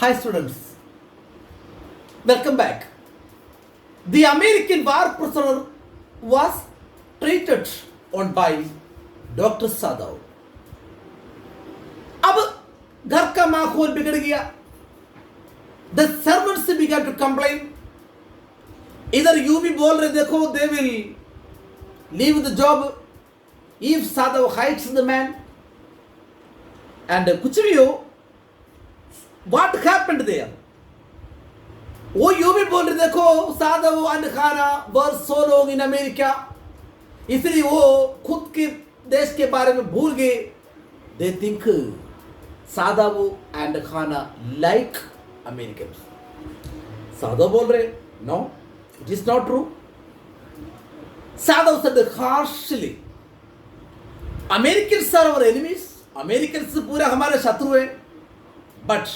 Hi students, welcome back. The American war prisoner was treated on by Dr. Sadov. अब घर का माहौल बिगड़ गया. The servants began to complain. इधर यू भी बोल रहे देखो they will leave the job if Sadov hides the man. And कुछ भी हो, what happened there? वो यूं भी बोल रहे देखो सादव एंड खाना वर सो लोग इन अमेरिका, इसलिए वो खुद के देश के बारे में भूल गए. दे थिंक सादव एंड खाना लाइक अमेरिकन. सादव बोल रहे no, it is not true. Sadao said harshly, Americans are our enemies, Americans पूरा हमारे शत्रु है. But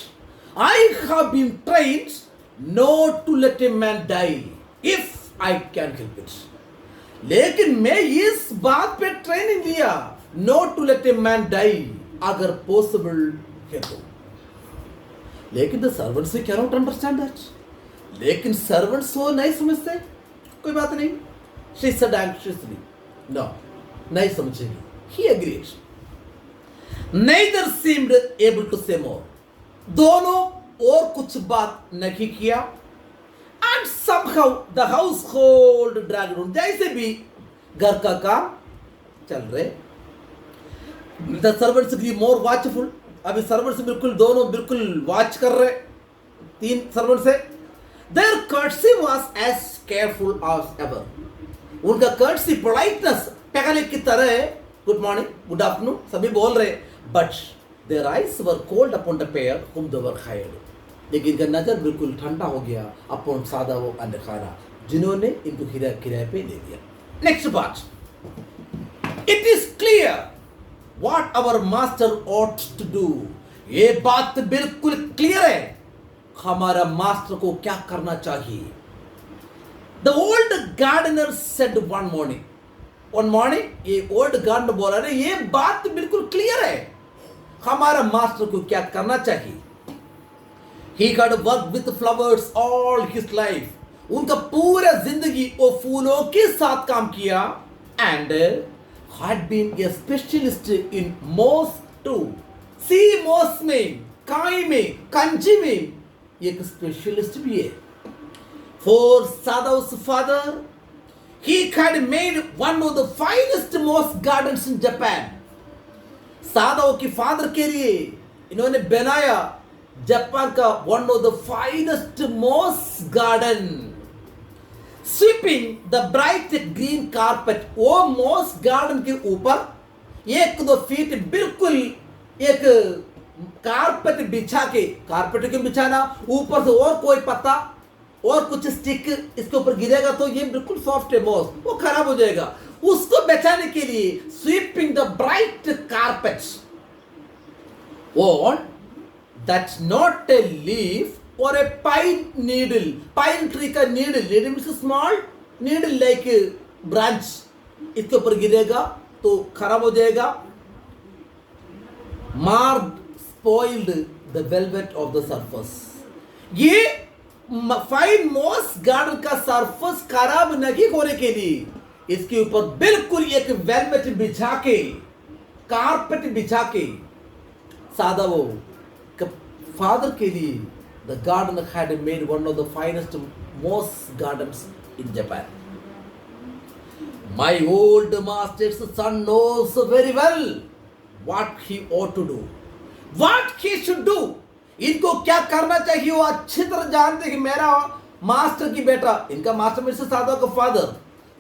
I have been trained not to let a man die if I can help it. लेकिन मैं इस बात पे ट्रेनिंग लिया not to let a man die अगर possible है तो. लेकिन the servants cannot understand that. लेकिन servants वो नहीं समझते. कोई बात नहीं. She said anxiously, no, नहीं समझेगी. He agreed. Neither seemed able to say more. दोनों और कुछ बात नहीं किया. And somehow the household dragged on. जैसे भी घर का काम चल रहे. The servants grew more watchful. अभी servants बिल्कुल दोनों बिल्कुल वॉच कर रहे. तीन servants है. Their courtesy was as careful as ever. उनका courtesy politeness पहले की तरह है. गुड मॉर्निंग, गुड आफ्टरनून सभी बोल रहे. But their eyes were cold upon the pair whom they were hired. लेकिन इनका नजर बिल्कुल ठंडा हो गया अपॉन सादाव एंड खाना जिन्होंने इनको किराए पे ले दिया. Next part. It is clear what our master ought to do. ये बात बिल्कुल क्लियर है हमारा मास्टर को क्या करना चाहिए. The old gardener said one morning ये ओल्ड गार्डनर बोला रहे ये बात बिल्कुल क्लियर है हमारा मास्टर को क्या करना चाहिए. He had worked with flowers all his life. उनका पूरा जिंदगी वो फूलों के साथ काम किया. And had been a specialist in moss too. See moss में, काई में, कंजी में एक स्पेशलिस्ट भी है. For Sadav's father, he had made one of the finest moss gardens in Japan. सादाव की फादर के लिए इन्होंने बनाया जापान का one of the finest moss garden. Sweeping the bright green carpet. वो मॉस गार्डन के ऊपर 1-2 फीट बिल्कुल एक कारपेट बिछा के, कारपेट के बिछाना ऊपर से और कोई पत्ता और कुछ स्टिक इसके ऊपर गिरेगा तो ये बिल्कुल सॉफ्ट है मॉस, वो खराब हो जाएगा. उसको बचाने के लिए स्वीपिंग द ब्राइट कारपेट और दैट्स नॉट ए लीफ और a pine needle. Pine tree का needle means small needle like branch इसके ऊपर गिरेगा तो खराब हो जाएगा. Marred spoiled the velvet of the surface. ये फाइन मॉस गार्डन का सरफेस खराब नहीं होने के लिए इसके ऊपर बिल्कुल एक वेलवेट बिछा के, कारपेट बिछा के सादाव फादर के लिए the garden had made one of the finest moss gardens in Japan. My old master's son knows very well what he ought to do, what he should do. इनको क्या करना चाहिए वो अच्छी तरह जानते कि मेरा मास्टर की बेटा, इनका मास्टर में से सादाव का फादर,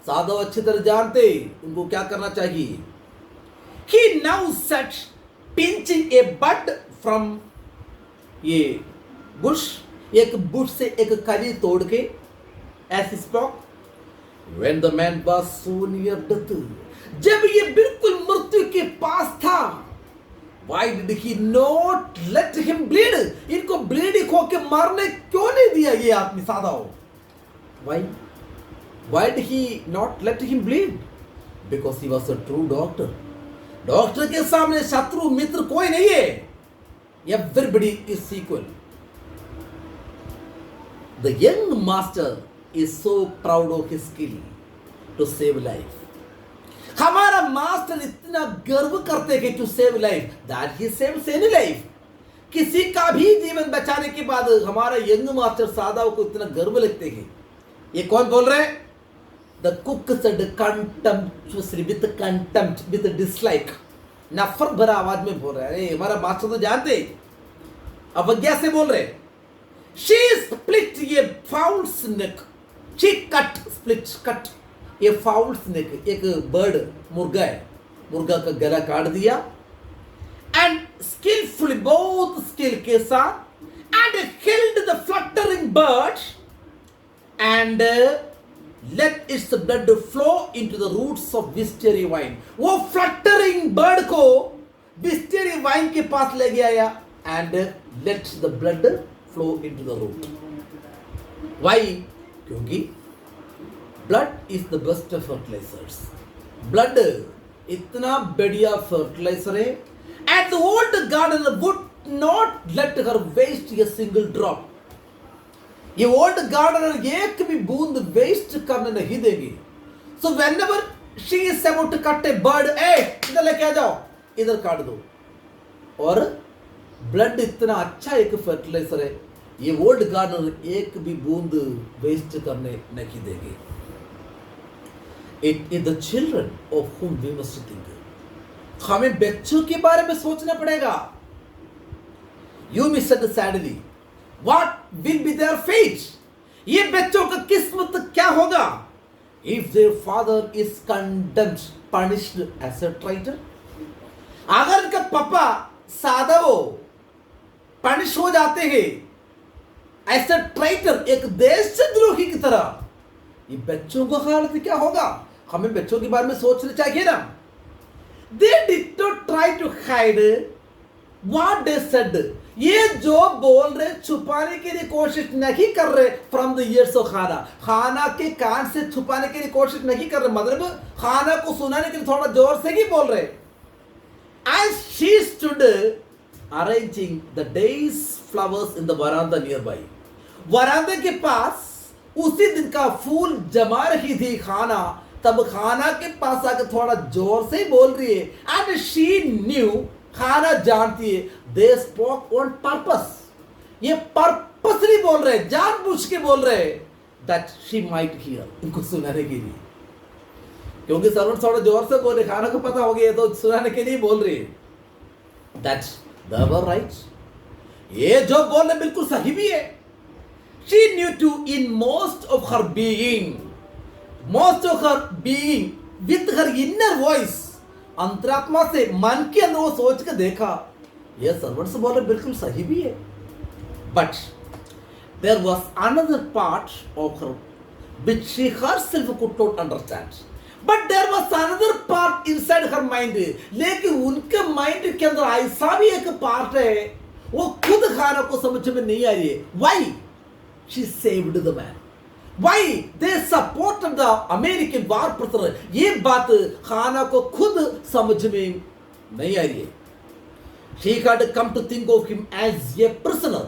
सादाव अच्छी तरह जानते उनको क्या करना चाहिए. He now sat pinching a bud from ये बुश, एक बुश से एक कली तोड़ के as he spoke. When the man was so near death, जब ये बिल्कुल मृत्यु के पास था, why did he not let him bleed? इनको ब्लीडिंग होके मारने क्यों नहीं दिया ये आदमी सादाव. Why did he not let him bleed? Because he was a true doctor. Doctor के सामने शत्रु मित्र कोई नहीं है. Everybody is equal. The young master is so proud of his skill to save life. हमारा मास्टर इतना गर्व करते हैं to save life that he saves any life. किसी का भी जीवन बचाने के बाद हमारा यंग मास्टर सादाव को इतना गर्व लगते हैं. ये कौन बोल रहे हैं? The cook said contemptuously with dislike. नफरत भरा आवाज में बोल रहा है. हमारा मास्टर तो जानते, अवज्ञा से बोल रहे. She split a fowl's neck. She cut a fowl's neck. एक बर्ड मुर्गा है, मुर्गा का गला काट दिया. And skillfully, both skill के साथ, and killed the fluttering bird and let its blood flow into the roots of wisteria vine. वो fluttering bird को wisteria vine के पास ले गया and let the blood flow into the root. Why? क्योंकि blood is the best of fertilizers. Blood इतना बढ़िया fertilizer है. And the old gardener would not let her waste a single drop. ये old gardener एक भी बूंद waste करने नहीं देगी. So whenever she is about to cut a bird, इधर लेके आ जाओ, इधर काट दो. और ब्लड इतना अच्छा एक फर्टिलाइजर है, ये ओल्ड गार्डनर एक भी बूंद वेस्ट करने नहीं देगी. It is the children of whom we must think. हमें बच्चों के बारे में सोचना पड़ेगा. You miss it sadly. What will be their fate? ये बच्चों का किस्मत क्या होगा? If their father is condemned, punished as a traitor. अगर इनका पापा सादा वो पनिश हो जाते हैं ऐसा ट्राइटर, एक देशद्रोही की तरह, ये बच्चों का हालत क्या होगा? हमें बच्चों के बारे में सोचना चाहिए ना. They did not try to hide what they said. ये जो बोल रहे छुपाने के लिए कोशिश नहीं कर रहे फ्रॉम द ईयर्स ऑफ खाना. खाना के कान से छुपाने के लिए कोशिश नहीं कर रहे, मतलब खाना को सुनाने के लिए थोड़ा जोर से ही बोल रहे. As she stood arranging the day's flowers in the veranda nearby. वरांदे के पास उसी दिन का फूल जमा रही थी खाना, तब खाना के पास आकर थोड़ा जोर से बोल रही है. एंड शी न्यू, खाना जानती है, दे स्पोक ऑन पर्पस. ये पर्पसली बोल रहे, जानबूझ के बोल रहे, दैट शी माइट हियर, इनको सुनाने के लिए. क्योंकि सर्वेंट थोड़ा जोर से बोले, खाना को पता हो गया तो सुनाने के लिए बोल रही है. That's they were right. ये जो बोल रहे बिल्कुल सही भी है. She knew to in most of her being with her inner voice, अंतरात्मा से, मन के अंदर वो सोच के देखा, ये सर्वेंट से बोल रहे बिल्कुल सही भी है. But there was another part of her which she herself could not understand. But there was another part inside her mind. लेकिन उनके माइंड के अंदर ऐसा भी एक पार्ट है, वो खुद खाना को समझ में नहीं आ रही है. Why? She saved the man. Why? They supported the American war prisoner. ये बात खाना को खुद समझ में नहीं आ रही है. She had come to think of him as a prisoner.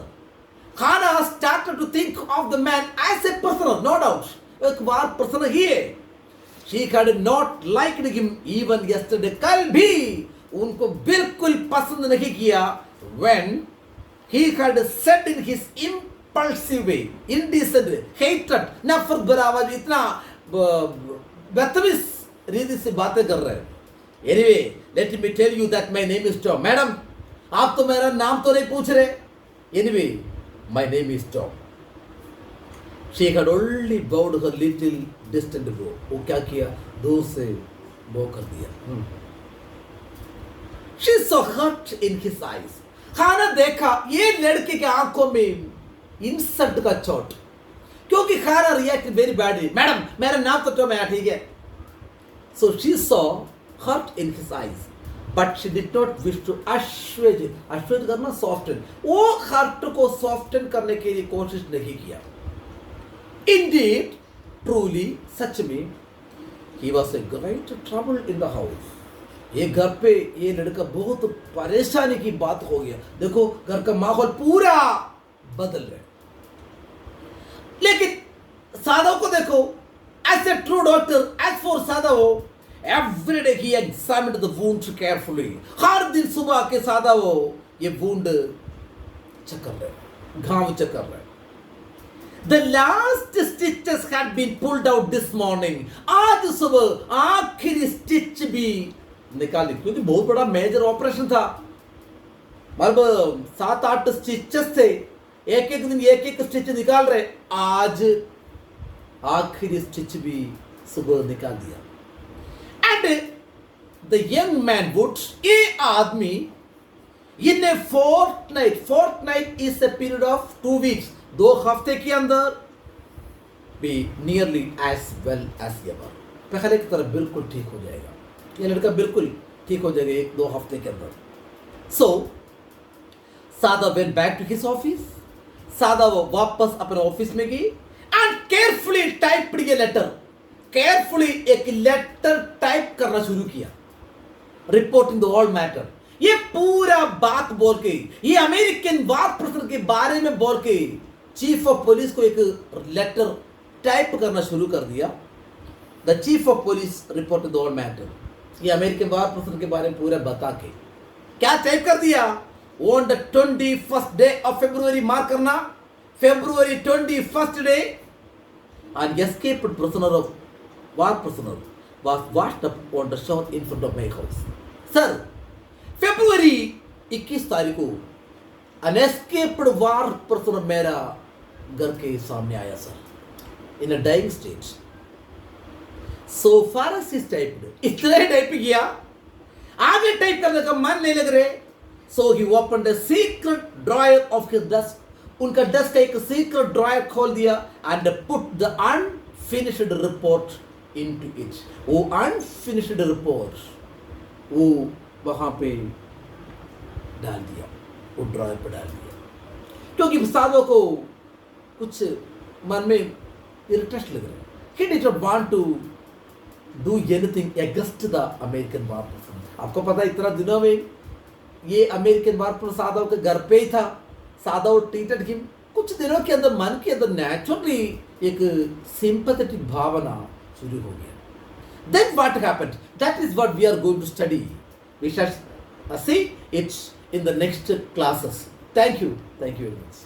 खाना started to think of the man as a prisoner, no doubt. एक war prisoner ही है. She had not liked him even yesterday. कल भी उनको बिल्कुल पसंद नहीं किया. When he had said in his impulsive way, indecent, hatred, नफरत भरा आवाज, इतना बदतमीज रीति से बातें कर रहे हैं. Anyway, let me tell you that my name is Tom. Madam, आप तो मेरा नाम तो नहीं पूछ रहे. Anyway, my name is Tom. She had only bowed her little distant bow. वो क्या किया? दूर से bow कर दिया. She saw hurt in his eyes. खाना देखा ये लड़के के आंखों में इंसल्ट का चोट, क्योंकि खाना रिएक्ट वेरी बैडली. मैडम, मेरा नाम तो टॉम है, ठीक है. So she saw hurt in his eyes, but she did not wish to assuage करना, सॉफ्टन. वो हर्ट को सॉफ्टन करने के लिए कोशिश नहीं किया. इंडीड, ट्रूली, सच में, he was a great trouble in the house. ये घर पे ये लड़का बहुत परेशानी की बात हो गया. देखो घर का माहौल पूरा बदल रहा है. लेकिन साधव को देखो, as a true doctor, as for साधव, every day he examined the wound carefully. हर दिन सुबह आके साधव ये wound चेक कर रहे, घाव चेक कर रहे. The last stitches had been pulled out this morning. आज सुबह आखिरी स्टिच भी निकाली, क्योंकि बहुत बड़ा मेजर ऑपरेशन था. मतलब 7-8 स्टिचेस थे, एक एक दिन एक एक स्टिच निकाल रहे. आज आखिरी स्टिच भी सुबह निकाल दिया. And the young man would, ये आदमी in a fortnight is a period of 2 weeks, 2 हफ्ते के अंदर be nearly as well as ever. पहले की तरह बिल्कुल ठीक हो जाएगा, ये लड़का बिल्कुल ठीक हो जाएगा 1-2 हफ्ते के अंदर. So सादा went back to his office. सादा वो वापस अपने ऑफिस में गई and carefully typed a letter. carefully एक लेटर टाइप करना शुरू किया, रिपोर्टिंग द होल मैटर. ये पूरा बात बोल के, ये अमेरिकन वार प्रश्न के बारे में बोल के चीफ ऑफ पुलिस को एक लेटर टाइप करना शुरू कर दिया. The chief of police reported the whole matter. ये अमेरिकन वार प्रश्न के बारे में पूरा बता के क्या टाइप कर दिया. On the 21st day of February, mark करना, February 21st day, an escaped prisoner of war prisoner was washed up on the shore in front of my house. Sir, February 21 तारीख को an escaped war prisoner मेरा घर के सामने आया sir, in a dying state. So far as is typed, इतना ही type किया, आगे टाइप करने का मन नहीं लग रहे. So he opened a secret drawer of his desk. उनका डेस्क का एक सीक्रेट ड्रॉयर खोल दिया and put the unfinished report into it. वो unfinished report वो वहाँ पे डाल दिया, वो ड्रॉयर पे डाल दिया, क्योंकि साधु को कुछ मन में इरिटेशन लग रहा है. He did not want to do anything against the American war. आपको पता है इतना दिनों में ये अमेरिकन वार पर साधव के घर पे ही था. साधव ट्रीटेड हिम. कुछ दिनों के अंदर मन के अंदर नेचुरली एक सिंपैथेटिक भावना शुरू हो गया. Then what happened? That is what we are going to study. We shall see it in the next classes. Thank you very much.